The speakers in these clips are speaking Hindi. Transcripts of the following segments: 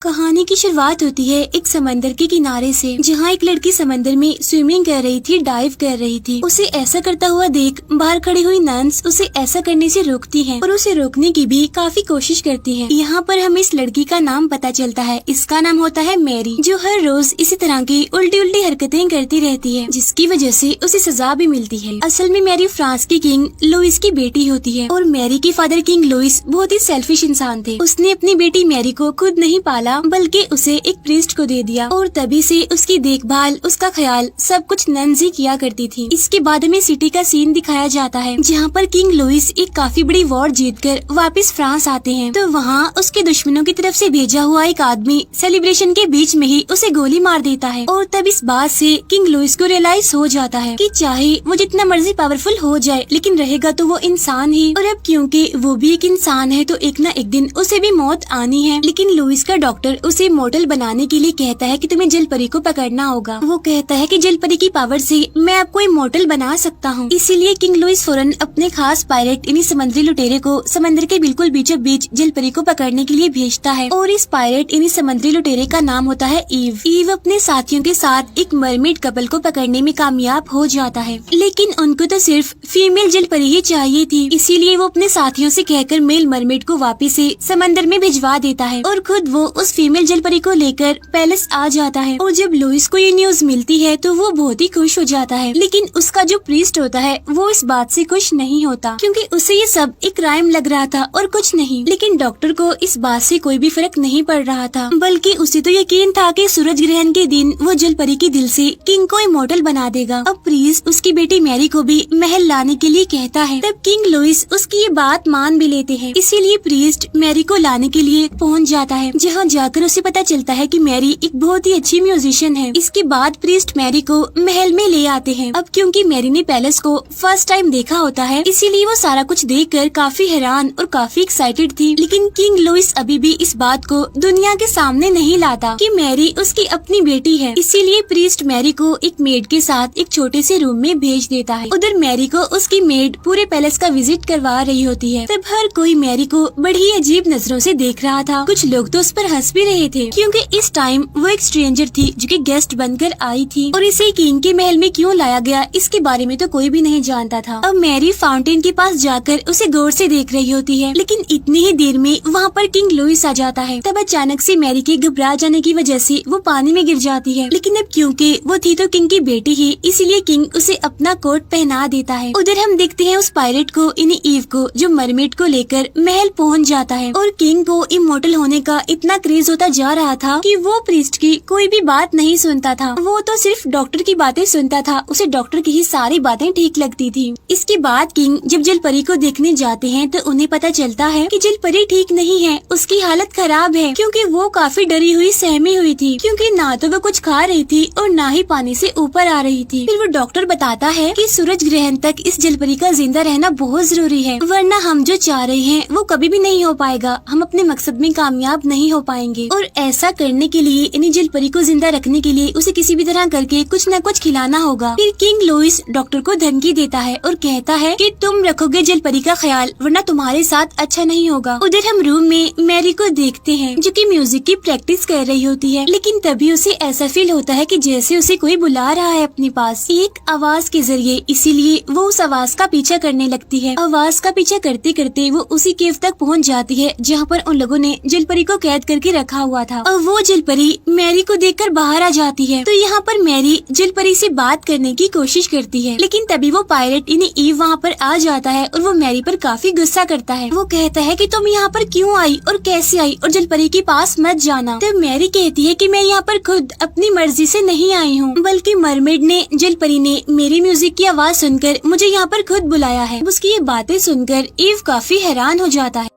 कहानी की शुरुआत होती है एक समंदर के किनारे से, जहाँ एक लड़की समंदर में स्विमिंग कर रही थी, डाइव कर रही थी। उसे ऐसा करता हुआ देख बाहर खड़ी हुई नन्स उसे ऐसा करने से रोकती हैं और उसे रोकने की भी काफी कोशिश करती हैं। यहाँ पर हमें इस लड़की का नाम पता चलता है। इसका नाम होता है मैरी, जो हर रोज इसी तरह की उल्टी उल्टी हरकतें करती रहती है, जिसकी वजह से उसे सजा भी मिलती है। असल में मैरी फ्रांस की किंग लुइस की बेटी होती है और मैरी के फादर किंग लुइस बहुत ही सेल्फिश इंसान थे। उसने अपनी बेटी मैरी को खुद नहीं पाला बल्कि उसे एक प्रीस्ट को दे दिया और तभी से उसकी देखभाल, उसका ख्याल सब कुछ नन्स ही किया करती थी। इसके बाद में सिटी का सीन दिखाया जाता है, जहाँ पर किंग लुइस एक काफी बड़ी वॉर जीतकर वापस फ्रांस आते हैं। तो वहाँ उसके दुश्मनों की तरफ से भेजा हुआ एक आदमी सेलिब्रेशन के बीच में ही उसे गोली मार देता है और तब इस बात से किंग लुइस को रियलाइज हो जाता है कि चाहे वो जितना मर्जी पावरफुल हो जाए, लेकिन रहेगा तो वो इंसान ही। और अब क्योंकि वो भी एक इंसान है तो एक न एक दिन उसे भी मौत आनी है। लेकिन लुइस का डॉक्टर उसे मॉडल बनाने के लिए कहता है कि तुम्हें जल परी को पकड़ना होगा। वो कहता है कि जल परी की पावर से मैं आपको इमॉर्टल बना सकता हूँ। इसीलिए किंग लुइस फौरन अपने खास पायलट यानी समुद्री लुटेरे को समंदर के बिल्कुल बीचों बीच जल परी को पकड़ने के लिए भेजता है और इस पायलट यानी समुद्री लुटेरे का नाम होता है ईव। ईव अपने साथियों के साथ एक मरमेड कपल को पकड़ने में कामयाब हो जाता है, लेकिन उनको तो सिर्फ फीमेल जल परी ही चाहिए थी। इसीलिए वो अपने साथियों से कहकर मेल मरमेड को वापस से समंदर में भिजवा देता है और खुद वो उस फीमेल जल परी को लेकर पैलेस आ जाता है। और जब लुइस को ये न्यूज मिलती है तो वो बहुत ही खुश हो जाता है, लेकिन उसका जो प्रीस्ट होता है वो इस बात से खुश नहीं होता, क्योंकि उसे ये सब एक क्राइम लग रहा था और कुछ नहीं। लेकिन डॉक्टर को इस बात से कोई भी फर्क नहीं पड़ रहा था, बल्कि उसे तो यकीन था कि सूरज ग्रहण के दिन वो जल परी के दिल से किंग को इमॉर्टल बना देगा। अब प्रीस्ट उसकी बेटी मैरी को भी महल लाने के लिए कहता है। तब किंग लुइस उसकी ये बात मान भी लेते हैं। इसीलिए प्रीस्ट मैरी को लाने के लिए पहुँच जाता है, जहाँ जाकर उसे पता चलता है कि मैरी एक बहुत ही अच्छी म्यूजिशियन है। इसके बाद प्रीस्ट मैरी को महल में ले आते हैं। अब क्योंकि मैरी ने पैलेस को फर्स्ट टाइम देखा होता है, इसीलिए वो सारा कुछ देखकर काफी हैरान और काफी एक्साइटेड थी। लेकिन किंग लुइस अभी भी इस बात को दुनिया के सामने नहीं लाता कि मैरी उसकी अपनी बेटी है। इसीलिए प्रीस्ट मैरी को एक मेड के साथ एक छोटे से रूम में भेज देता है। उधर मैरी को उसकी मेड पूरे पैलेस का विजिट करवा रही होती है। तब हर कोई मैरी को बड़ी अजीब नजरों से देख रहा था। कुछ लोग तो उस पर हंस भी रहे थे, क्योंकि इस टाइम वो एक स्ट्रेंजर थी जो कि गेस्ट बनकर आई थी और इसे किंग के महल में क्यों लाया गया इसके बारे में तो कोई भी नहीं जानता था। अब मैरी फाउंटेन के पास जाकर उसे गौर से देख रही होती है, लेकिन इतनी ही देर में वहाँ पर किंग लुइस आ जाता है। तब अचानक से मैरी के घबरा जाने की वजह से वो पानी में गिर जाती है। लेकिन अब क्योंकि वो थी तो किंग की बेटी ही, इसीलिए किंग उसे अपना कोट पहना देता है। उधर हम देखते हैं उस पायलट को यानी ईव को, जो मरमेड को लेकर महल पहुँच जाता है और किंग को इमॉर्टल होने का इतना क्रेज होता जा रहा था कि वो प्रीस्ट की कोई भी बात नहीं सुनता था। वो तो सिर्फ डॉक्टर की बातें सुनता था, उसे डॉक्टर की ही सारी बातें ठीक लगती थी। इसके बाद किंग जब जल परी को देखने जाते हैं तो उन्हें पता चलता है कि जल परी ठीक नहीं है, उसकी हालत खराब है, क्योंकि वो काफी डरी हुई सहमी हुई थी, क्योंकि ना तो वो कुछ खा रही थी और ना ही पानी से ऊपर आ रही थी। फिर वो डॉक्टर बताता है कि सूरज ग्रहण तक इस जल परी का जिंदा रहना बहुत जरूरी है, वरना हम जो चाह रहे हैं वो कभी भी नहीं हो पाएगा, हम अपने मकसद में कामयाब नहीं हो पाएंगे। और ऐसा करने के लिए यानी जल परी को जिंदा रखने के लिए उसे किसी भी तरह करके कुछ न कुछ खिलाना होगा। फिर किंग लुइस डॉक्टर को धमकी देता है और कहता है कि तुम रखोगे जल परी का ख्याल, वरना तुम्हारे साथ अच्छा नहीं होगा। उधर हम रूम में मैरी को देखते हैं जो कि म्यूजिक की प्रैक्टिस कर रही होती है, लेकिन तभी उसे ऐसा फील होता है कि जैसे उसे कोई बुला रहा है अपने पास एक आवाज के जरिए। इसीलिए वो उस आवाज का पीछा करने लगती है। आवाज का पीछा करते करते वो उसी केव तक पहुँच जाती है जहाँ पर उन लोगों ने जल परी को कैद करके रखा हुआ था। और वो जल परी मैरी को देखकर बाहर आ जाती है। तो यहाँ पर मैरी जल परी से बात करने की कोशिश करती है, लेकिन तभी वो पायलट यानी ईव वहाँ पर आ जाता है और वो मैरी पर काफी गुस्सा करता है। वो कहता है कि तुम यहाँ पर क्यों आई और कैसे आई और जल परी के पास मत जाना। तब मैरी कहती है कि मैं यहाँ पर खुद अपनी मर्जी से नहीं आई हूँ, बल्कि मरमेड ने जल परी ने मेरी म्यूजिक की आवाज सुनकर मुझे यहाँ पर खुद बुलाया है। उसकी ये बातें सुनकर ईव काफी हैरान हो जाता है।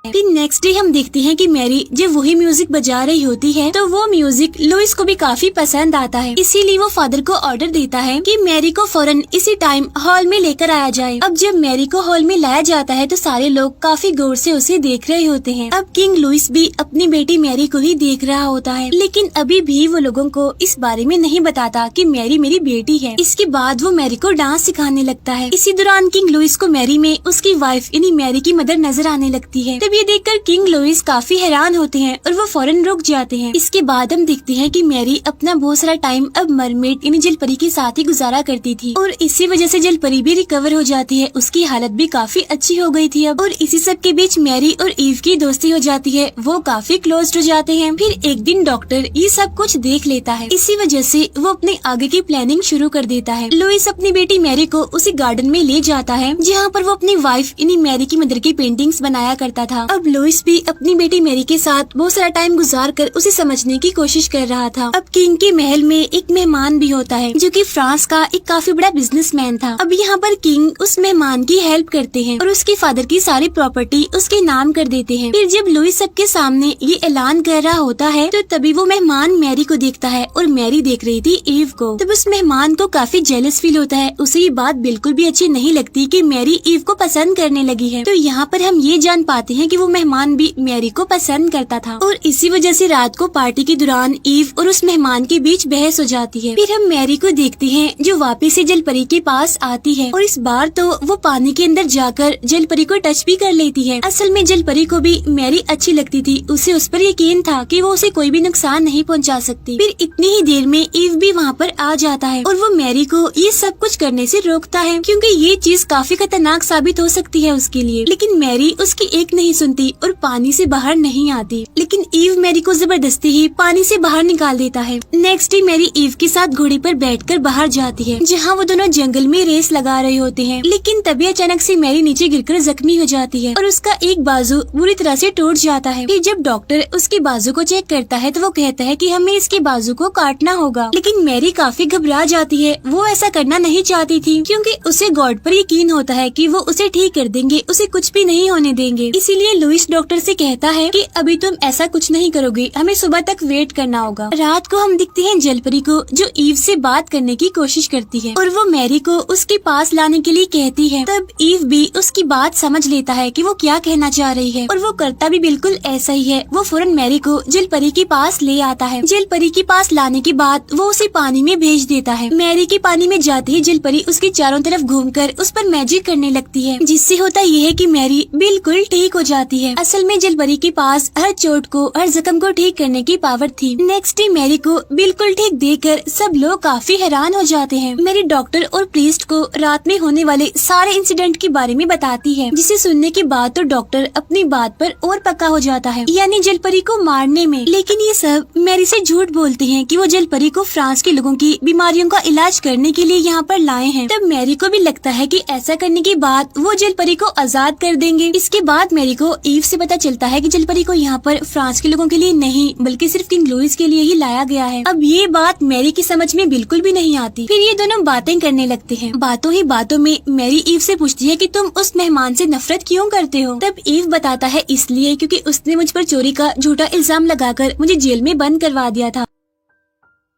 फिर नेक्स्ट डे हम देखते हैं कि मैरी जब वही म्यूजिक बजा रही होती है तो वो म्यूजिक लुइस को भी काफी पसंद आता है। इसीलिए वो फादर को ऑर्डर देता है कि मैरी को फौरन इसी टाइम हॉल में लेकर आया जाए। अब जब मैरी को हॉल में लाया जाता है तो सारे लोग काफी गौर से उसे देख रहे होते हैं। अब किंग लुइस भी अपनी बेटी मैरी को ही देख रहा होता है, लेकिन अभी भी वो लोगों को इस बारे में नहीं बताता कि मैरी मेरी बेटी है। इसके बाद वो मैरी को डांस सिखाने लगता है। इसी दौरान किंग लुइस को मैरी में उसकी वाइफ यानी मैरी की मदर नजर आने लगती है। तभी ये देखकर किंग लुइस काफी हैरान होते हैं और वो फौरन रुक जाते हैं। इसके बाद हम देखते हैं कि मैरी अपना बहुत सारा टाइम अब मरमेड यानी जल परी के साथ ही गुजारा करती थी और इसी वजह से जल परी भी रिकवर हो जाती है। उसकी हालत भी काफी अच्छी हो गई थी अब। और इसी सब के बीच मैरी और ईव की दोस्ती हो जाती है, वो काफी क्लोज हो जाते हैं। फिर एक दिन डॉक्टर ये सब कुछ देख लेता है, इसी वजह से वो अपने आगे की प्लानिंग शुरू कर देता है। लुइस अपनी बेटी मैरी को उसी गार्डन में ले जाता है जहाँ पर वो अपनी वाइफ यानी मैरी की मदर की पेंटिंग्स बनाया करता था। अब लुइस भी अपनी बेटी मैरी के साथ बहुत सारा टाइम गुजार कर उसे समझने की कोशिश कर रहा था। अब किंग के महल में एक मेहमान भी होता है जो कि फ्रांस का एक काफी बड़ा बिजनेसमैन था। अब यहाँ पर किंग उस मेहमान की हेल्प करते हैं और उसके फादर की सारी प्रॉपर्टी उसके नाम कर देते हैं। फिर जब लुइस सबके सामने ये ऐलान कर रहा होता है तो तभी वो मेहमान मैरी को देखता है और मैरी देख रही थी ईव को। तब उस मेहमान को काफी जेलस फील होता है, उसे ये बात बिल्कुल भी अच्छी नहीं लगती कि मैरी ईव को पसंद करने लगी है। तो यहाँ पर हम ये जान पाते हैं कि वो मेहमान भी मैरी को पसंद करता था और इसी वजह से रात को पार्टी के दौरान ईव और उस मेहमान के बीच बहस हो जाती है। फिर हम मैरी को देखते हैं जो वापस से जल परी के पास आती है और इस बार तो वो पानी के अंदर जाकर जल परी को टच भी कर लेती है। असल में जल परी को भी मैरी अच्छी लगती थी, उसे उस पर यकीन था कि वो उसे कोई भी नुकसान नहीं पहुंचा सकती। फिर इतनी ही देर में ईव भी वहाँ पर आ जाता है और वो मैरी को ये सब कुछ करने से रोकता है क्योंकि ये चीज काफी खतरनाक साबित हो सकती है उसके लिए। लेकिन मैरी उसकी एक नहीं सुनती और पानी से बाहर नहीं आती। लेकिन ईव मैरी को जबरदस्ती ही पानी से बाहर निकाल देता है। नेक्स्ट डे मैरी ईव के साथ घोड़ी पर बैठकर बाहर जाती है जहाँ वो दोनों जंगल में रेस लगा रहे होते हैं। लेकिन तभी अचानक से मैरी नीचे गिरकर जख्मी हो जाती है और उसका एक बाजू बुरी तरह से टूट जाता है। फिर जब डॉक्टर उसके बाजू को चेक करता है तो वो कहता है कि हमें इसके बाजू को काटना होगा। लेकिन मैरी काफी घबरा जाती है, वो ऐसा करना नहीं चाहती थी क्योंकि उसे गॉड पर यकीन होता है कि वो उसे ठीक कर देंगे, उसे कुछ भी नहीं होने देंगे। इसीलिए लुइस डॉक्टर से कहता है कि अभी तुम ऐसा कुछ नहीं करोगे, हमें सुबह तक वेट करना होगा। रात को हम दिखते हैं जल परी को जो ईव से बात करने की कोशिश करती है और वो मैरी को उसके पास लाने के लिए कहती है। तब ईव भी उसकी बात समझ लेता है कि वो क्या कहना चाह रही है और वो करता भी बिल्कुल ऐसा ही है। वो फौरन मैरी को जल परी के पास ले आता है। जल परी के पास लाने के बाद वो उसे पानी में भेज देता है। मैरी के पानी में जाते ही जल परी उसके चारों तरफ घूमकर उस पर मैजिक करने लगती है, जिससे होता यह है कि मैरी बिल्कुल ठीक हो जाती है। असल में जल परी के पास हर चोट को, हर जख्म को ठीक करने की पावर थी। नेक्स्ट डे मैरी को बिल्कुल ठीक देखकर सब लोग काफी हैरान हो जाते हैं। मैरी डॉक्टर और प्रीस्ट को रात में होने वाले सारे इंसिडेंट के बारे में बताती है, जिसे सुनने के बाद तो डॉक्टर अपनी बात पर और पक्का हो जाता है, यानी जल परी को मारने में। लेकिन ये सब मैरी से झूठ बोलते हैं कि वो जल परी को फ्रांस के लोगों की बीमारियों का इलाज करने के लिए यहाँ पर लाए हैं। तब मैरी को भी लगता है कि ऐसा करने के बाद वो जल परी को आजाद कर देंगे। इसके बाद मैरी को ईव से पता चलता है कि जल परी को यहाँ पर फ्रांस के लोगों के लिए नहीं बल्कि सिर्फ किंग लुइस के लिए ही लाया गया है। अब ये बात मैरी की समझ में बिल्कुल भी नहीं आती। फिर ये दोनों बातें करने लगते हैं। बातों ही बातों में मैरी ईव से पूछती है कि तुम उस मेहमान से नफरत क्यों करते हो। तब ईव बताता है इसलिए क्योंकि उसने मुझ पर चोरी का झूठा इल्जाम लगाकर मुझे जेल में बंद करवा दिया था।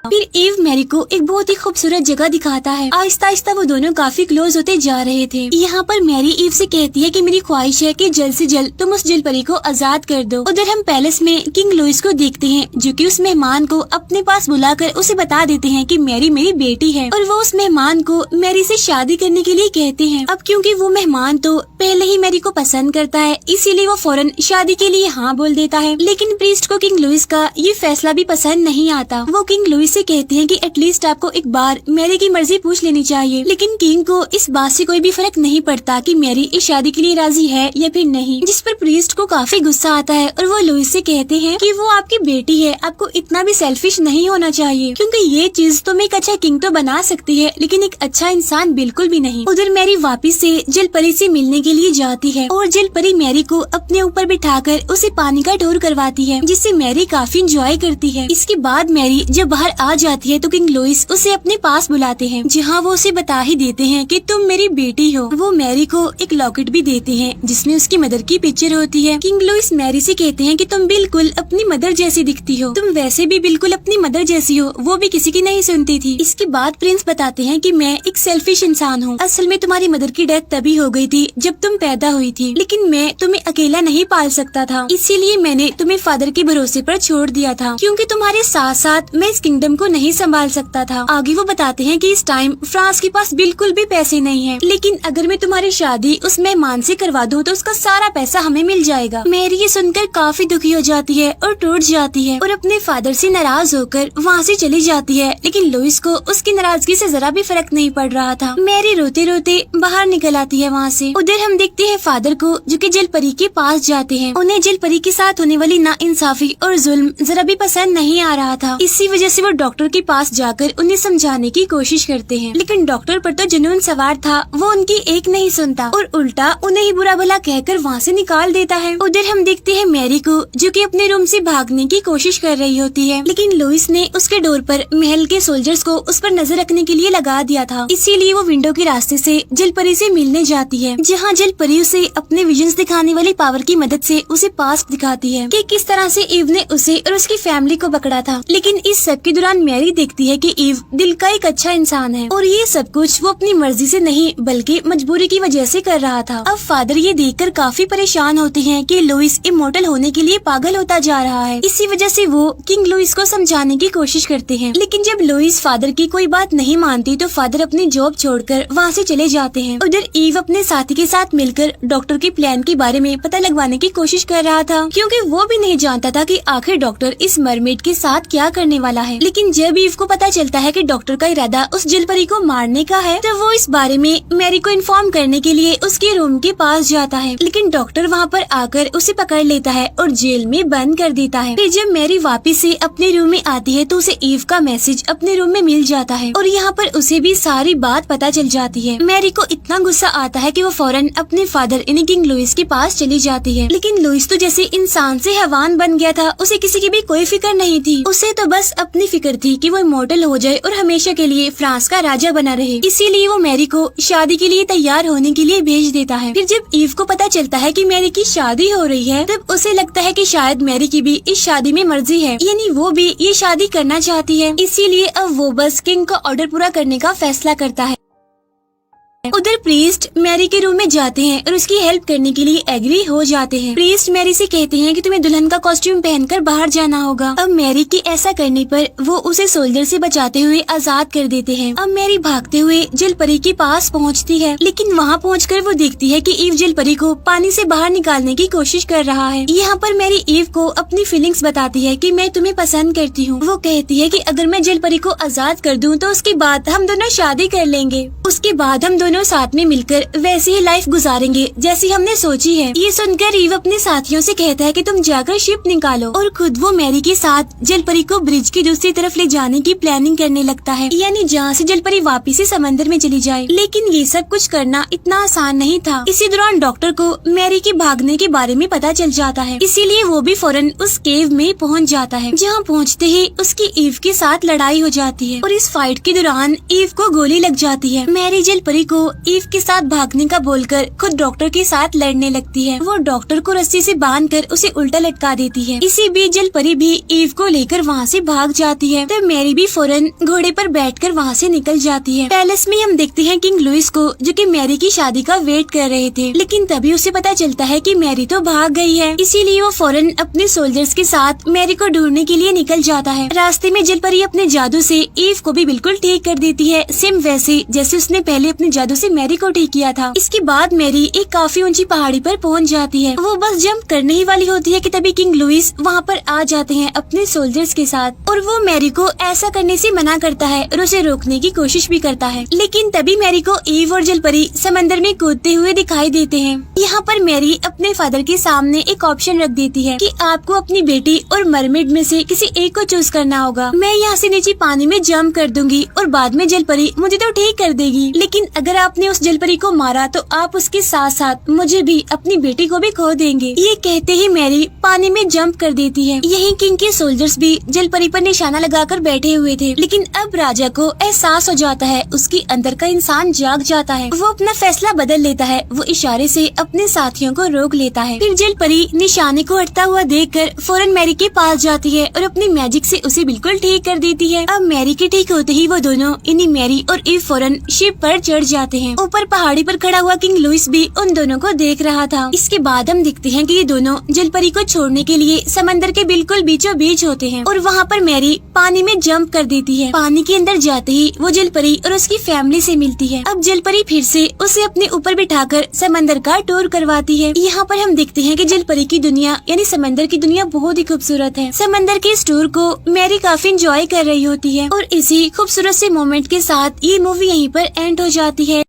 फिर ईव मैरी को एक बहुत ही खूबसूरत जगह दिखाता है। आहिस्ता आहिस्ता वो दोनों काफी क्लोज होते जा रहे थे। यहाँ पर मैरी ईव से कहती है कि मेरी ख्वाहिश है कि जल्द से जल्द तुम उस जल परी को आजाद कर दो। उधर हम पैलेस में किंग लुइस को देखते हैं जो कि उस मेहमान को अपने पास बुलाकर उसे बता देते हैं कि मैरी मेरी बेटी है और वो उस मेहमान को मैरी से शादी करने के लिए कहते हैं। अब क्योंकि वो मेहमान तो पहले ही मैरी को पसंद करता है, इसीलिए वो फौरन शादी के लिए हाँ बोल देता है। लेकिन प्रीस्ट को किंग लुइस का ये फैसला भी पसंद नहीं आता। वो किंग लुइस से कहते हैं कि एटलीस्ट आपको एक बार मैरी की मर्जी पूछ लेनी चाहिए। लेकिन किंग को इस बात से कोई भी फर्क नहीं पड़ता कि मैरी इस शादी के लिए राजी है या फिर नहीं, जिस पर प्रीस्ट को काफी गुस्सा आता है और वो लुइस से कहते हैं कि वो आपकी बेटी है, आपको इतना भी सेल्फिश नहीं होना चाहिए क्योंकि ये चीज तुम एक अच्छा किंग तो बना सकती है लेकिन एक अच्छा इंसान बिल्कुल भी नहीं। उधर मैरी वापिस से जल परी से मिलने के लिए जाती है और जल परी मैरी को अपने ऊपर बिठाकर उसे पानी का टूर करवाती है, जिससे मैरी काफी इंजॉय करती है। इसके बाद मैरी जब बाहर आ जाती है तो किंग लुइस उसे अपने पास बुलाते हैं, जहाँ वो उसे बता ही देते हैं कि तुम मेरी बेटी हो। वो मैरी को एक लॉकेट भी देते हैं जिसमें उसकी मदर की पिक्चर होती है। किंग लुइस मैरी से कहते हैं कि तुम बिल्कुल अपनी मदर जैसी दिखती हो, तुम वैसे भी बिल्कुल अपनी मदर जैसी हो। वो भी किसी की नहीं सुनती थी। इसके बाद प्रिंस बताते हैं कि मैं एक सेल्फिश इंसान हूँ। असल में तुम्हारी मदर की डेथ तभी हो गई थी जब तुम पैदा हुई थी, लेकिन मैं तुम्हें अकेला नहीं पाल सकता था, इसीलिए मैंने तुम्हें फादर के भरोसे पर छोड़ दिया था क्योंकि तुम्हारे साथ साथ मैं इस किंगडम प्रॉब्लम को नहीं संभाल सकता था। आगे वो बताते हैं कि इस टाइम फ्रांस के पास बिल्कुल भी पैसे नहीं है, लेकिन अगर मैं तुम्हारी शादी उस मेहमान से करवा दूं तो उसका सारा पैसा हमें मिल जाएगा। मैरी ये सुनकर काफी दुखी हो जाती है और टूट जाती है और अपने फादर से नाराज होकर वहाँ से चली जाती है। लेकिन लुइस को उसकी नाराजगी से जरा भी फर्क नहीं पड़ रहा था। मैरी रोते रोते बाहर निकल आती है वहाँ से। उधर हम देखते हैं फादर को जो कि जलपरी के पास जाते हैं। उन्हें जलपरी के साथ होने वाली नाइंसाफी और जुल्म जरा भी पसंद नहीं आ रहा था। इसी वजह से वो डॉक्टर के पास जाकर उन्हें समझाने की कोशिश करते हैं, लेकिन डॉक्टर पर तो जुनून सवार था, वो उनकी एक नहीं सुनता और उल्टा उन्हें ही बुरा भला कहकर वहाँ से निकाल देता है। उधर हम देखते हैं मैरी को जो कि अपने रूम से भागने की कोशिश कर रही होती है, लेकिन लुइस ने उसके डोर पर महल के सोल्जर्स को उस पर नजर रखने के लिए लगा दिया था। इसीलिए वो विंडो के रास्ते से जलपरी से मिलने जाती है, जहाँ जलपरी उसे अपने विजन्स दिखाने वाली पावर की मदद से उसे पास्ट दिखाती है कि किस तरह से ईव ने उसे और उसकी फैमिली को पकड़ा था। लेकिन इस सब के दौरान मैरी देखती है कि ईव दिल का एक अच्छा इंसान है और ये सब कुछ वो अपनी मर्जी से नहीं बल्कि मजबूरी की वजह से कर रहा था। अब फादर ये देखकर काफी परेशान होते हैं कि लुइस इमोर्टल होने के लिए पागल होता जा रहा है। इसी वजह से वो किंग लुइस को समझाने की कोशिश करते हैं, लेकिन जब लुइस फादर की कोई बात नहीं मानती तो फादर अपनी जॉब छोड़कर वहाँ से चले जाते हैं। उधर ईव अपने साथी के साथ मिलकर डॉक्टर के प्लान के बारे में पता लगवाने की कोशिश कर रहा था, क्योंकि वो भी नहीं जानता था कि आखिर डॉक्टर इस मरमेड के साथ क्या करने वाला है। लेकिन जब ईव को पता चलता है कि डॉक्टर का इरादा उस जलपरी को मारने का है, तो वो इस बारे में मैरी को इन्फॉर्म करने के लिए उसके रूम के पास जाता है, लेकिन डॉक्टर वहाँ पर आकर उसे पकड़ लेता है और जेल में बंद कर देता है। फिर जब मैरी वापस से अपने रूम में आती है तो उसे ईव का मैसेज अपने रूम में मिल जाता है और यहाँ पर उसे भी सारी बात पता चल जाती है। मैरी को इतना गुस्सा आता है कि वो फौरन अपने फादर यानी किंग लुइस के पास चली जाती है, लेकिन लुइस तो जैसे इंसान से हैवान बन गया था, उसे किसी की भी कोई फिक्र नहीं थी। उसे तो बस अपनी फिक्र थी कि वो इमॉर्टल हो जाए और हमेशा के लिए फ्रांस का राजा बना रहे। इसीलिए वो मैरी को शादी के लिए तैयार होने के लिए भेज देता है। फिर जब ईव को पता चलता है कि मैरी की शादी हो रही है, तब उसे लगता है कि शायद मैरी की भी इस शादी में मर्जी है, यानी वो भी ये शादी करना चाहती है। इसीलिए अब वो बस किंग का ऑर्डर पूरा करने का फैसला करता है। उधर प्रीस्ट मैरी के रूम में जाते हैं और उसकी हेल्प करने के लिए एग्री हो जाते हैं। प्रीस्ट मैरी से कहते हैं कि तुम्हें दुल्हन का कॉस्ट्यूम पहनकर बाहर जाना होगा। अब मैरी के ऐसा करने पर वो उसे सोल्जर से बचाते हुए आजाद कर देते हैं। अब मैरी भागते हुए जलपरी के पास पहुंचती है, लेकिन वहां पहुंचकर वो देखती है कि ईव जलपरी को पानी से बाहर निकालने की कोशिश कर रहा है। यहाँ पर मैरी ईव को अपनी फीलिंग्स बताती है कि मैं तुम्हें पसंद करती हूँ। वो कहती है कि अगर मैं जलपरी को आजाद कर दूँ तो उसके बाद हम दोनों शादी कर लेंगे, उसके बाद हम दोनों साथ में मिलकर वैसी ही लाइफ गुजारेंगे जैसी हमने सोची है। ये सुनकर ईव अपने साथियों से कहता है कि तुम जाकर शिप निकालो और खुद वो मैरी के साथ जलपरी को ब्रिज की दूसरी तरफ ले जाने की प्लानिंग करने लगता है, यानी जहाँ से जलपरी वापिस से समंदर में चली जाए। लेकिन ये सब कुछ करना इतना आसान नहीं था। इसी दौरान डॉक्टर को मैरी के भागने के बारे में पता चल जाता है, इसीलिए वो भी फौरन उस केव में पहुँच जाता है, जहाँ पहुँचते ही उसकी ईव के साथ लड़ाई हो जाती है और इस फाइट के दौरान ईव को गोली लग जाती है। मैरी जलपरी को ईव के साथ भागने का बोलकर खुद डॉक्टर के साथ लड़ने लगती है। वो डॉक्टर को रस्सी से बांधकर उसे उल्टा लटका देती है। इसी बीच जलपरी भी ईव को लेकर वहाँ से भाग जाती है। तब मैरी भी फौरन घोड़े पर बैठकर वहाँ से निकल जाती है। पैलेस में हम देखते हैं किंग लुइस को जो कि मैरी की शादी का वेट कर रहे थे, लेकिन तभी उसे पता चलता है कि मैरी तो भाग गई है। इसीलिए वो फौरन अपने सोल्जर्स के साथ मैरी को ढूंढने के लिए निकल जाता है। रास्ते में जलपरी अपने जादू से ईव को भी बिल्कुल ठीक कर देती है, सेम वैसे जैसे उसने पहले अपने जादू से मैरी को ठीक किया था। इसके बाद मैरी एक काफी ऊंची पहाड़ी पर पहुंच जाती है। वो बस जंप करने ही वाली होती है कि तभी किंग लुइस वहाँ पर आ जाते हैं अपने सोल्जर्स के साथ और वो मैरी को ऐसा करने से मना करता है और उसे रोकने की कोशिश भी करता है। लेकिन तभी मैरी को ईव और जलपरी समंदर में कूदते हुए दिखाई देते हैं। यहाँ पर मैरी अपने फादर के सामने एक ऑप्शन रख देती है कि आपको अपनी बेटी और मरमेड में से किसी एक को चूज करना होगा। मैं यहाँ से नीचे पानी में जंप कर दूंगी और बाद में जलपरी मुझे तो ठीक कर देगी, लेकिन अगर आपने उस जलपरी को मारा तो आप उसके साथ साथ मुझे भी, अपनी बेटी को भी खो देंगे। ये कहते ही मैरी पानी में जंप कर देती है। यहीं किंग के सोल्जर्स भी जलपरी पर निशाना लगाकर बैठे हुए थे, लेकिन अब राजा को एहसास हो जाता है, उसके अंदर का इंसान जाग जाता है। वो अपना फैसला बदल लेता है। वो इशारे से अपने साथियों को रोक लेता है। फिर जलपरी निशाने को हटता हुआ देखकर फौरन मैरी के पास जाती है और अपनी मैजिक से उसे बिल्कुल ठीक कर देती है। अब मैरी के ठीक होते ही वो दोनों यानी मैरी और ईव फौरन शिप शिप पर चढ़ जाते हैं। ऊपर पहाड़ी पर खड़ा हुआ किंग लुइस भी उन दोनों को देख रहा था। इसके बाद हम दिखते हैं कि ये दोनों जलपरी को छोड़ने के लिए समंदर के बिल्कुल बीचों बीच होते हैं और वहाँ पर मैरी पानी में जंप कर देती है। पानी के अंदर जाते ही वो जलपरी और उसकी फैमिली से मिलती है। अब जलपरी फिर से उसे अपने ऊपर बिठाकर समंदर का टूर करवाती है। यहाँ पर हम देखते हैं कि जलपरी की दुनिया यानी समंदर की दुनिया बहुत ही खूबसूरत है। समंदर के इस टूर को मैरी काफी एंजॉय कर रही होती है और इसी खूबसूरत से मोमेंट के साथ ये मूवी यहीं पर एंड हो जाती है।